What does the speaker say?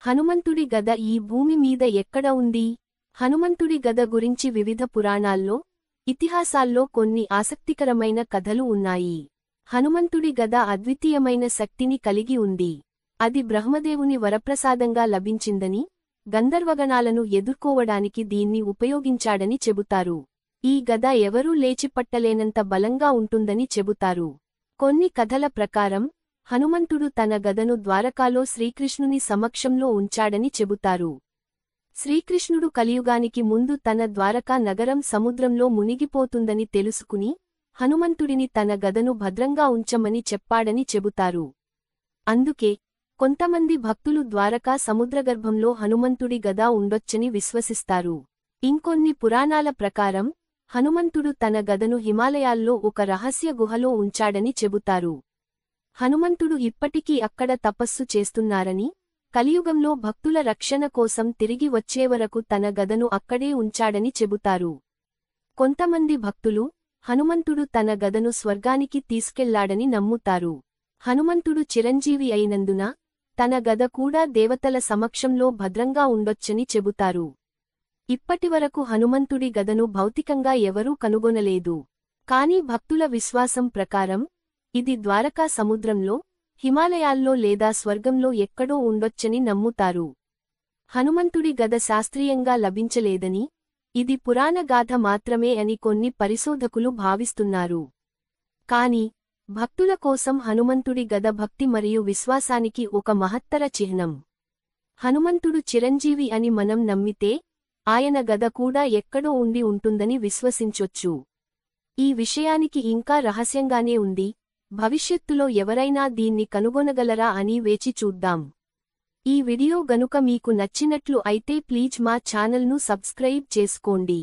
హనుమంతుడి గద ఈ భూమి మీద ఎక్కడ ఉంది? హనుమంతుడి గద గురించి వివిధ పురాణాల్లో, ఇతిహాసాల్లో కొన్ని ఆసక్తికరమైన కథలు ఉన్నాయి. హనుమంతుడి గద అద్వితీయమైన శక్తిని కలిగి ఉంది. అది బ్రహ్మదేవుని వరప్రసాదంగా లభించిందని, గంధర్వగణాలను ఎదుర్కోవడానికి దీన్ని ఉపయోగించాడని చెబుతారు. ఈ గద ఎవరూ లేచిపట్టలేనంత బలంగా ఉంటుందని చెబుతారు. కొన్ని కథల ప్రకారం, హనుమంతుడు తన గదను ద్వారకాలో శ్రీకృష్ణుని సమక్షంలో ఉంచాడని చెబుతారు. శ్రీకృష్ణుడు కలియుగానికి ముందు తన ద్వారకా నగరం సముద్రంలో మునిగిపోతుందని తెలుసుకుని, హనుమంతుడిని తన గదను భద్రంగా ఉంచమని చెప్పాడని చెబుతారు. అందుకే, కొంతమంది భక్తులు ద్వారకా సముద్రగర్భంలో హనుమంతుడి గద ఉండొచ్చని విశ్వసిస్తారు. ఇంకొన్ని పురాణాల ప్రకారం, హనుమంతుడు తన గదను హిమాలయాల్లో ఒక రహస్య గుహలో ఉంచాడని చెబుతారు. హనుమంతుడు ఇప్పటికీ అక్కడ తపస్సు చేస్తున్నారని, కలియుగంలో భక్తుల రక్షణ కోసం తిరిగి వచ్చేవరకు తన గదను అక్కడే ఉంచాడని చెబుతారు. కొంతమంది భక్తులు, హనుమంతుడు తన గదను స్వర్గానికి తీసుకెళ్లాడని నమ్ముతారు. హనుమంతుడు చిరంజీవి అయినందున, తన గద కూడా దేవతల సమక్షంలో భద్రంగా ఉండొచ్చని చెబుతారు. ఇప్పటివరకు హనుమంతుడి గదను భౌతికంగా ఎవరూ కనుగొనలేదు. కాని భక్తుల విశ్వాసం ప్రకారం, ఇది ద్వారకా సముద్రంలో, హిమాలయాల్లో లేదా స్వర్గంలో ఎక్కడో ఉండొచ్చని నమ్ముతారు. హనుమంతుడి గద శాస్త్రీయంగా లభించలేదని, ఇది పురాణగాథ మాత్రమే అని కొన్ని పరిశోధకులు భావిస్తున్నారు. కాని, భక్తుల కోసం హనుమంతుడి గద భక్తి మరియు విశ్వాసానికి ఒక మహత్తర చిహ్నం. హనుమంతుడు చిరంజీవి అని మనం నమ్మితే, ఆయన గద కూడా ఎక్కడో ఉండి ఉంటుందని విశ్వసించొచ్చు. ఈ విషయానికి ఇంకా రహస్యంగానే ఉంది. భవిష్యత్తులో ఎవరైనా దీన్ని కనుగొనగలరా అని వేచి చూద్దాం. ఈ వీడియో గనుక మీకు నచ్చినట్లు అయితే ప్లీజ్ మా ఛానల్ను సబ్స్క్రైబ్ చేసుకోండి.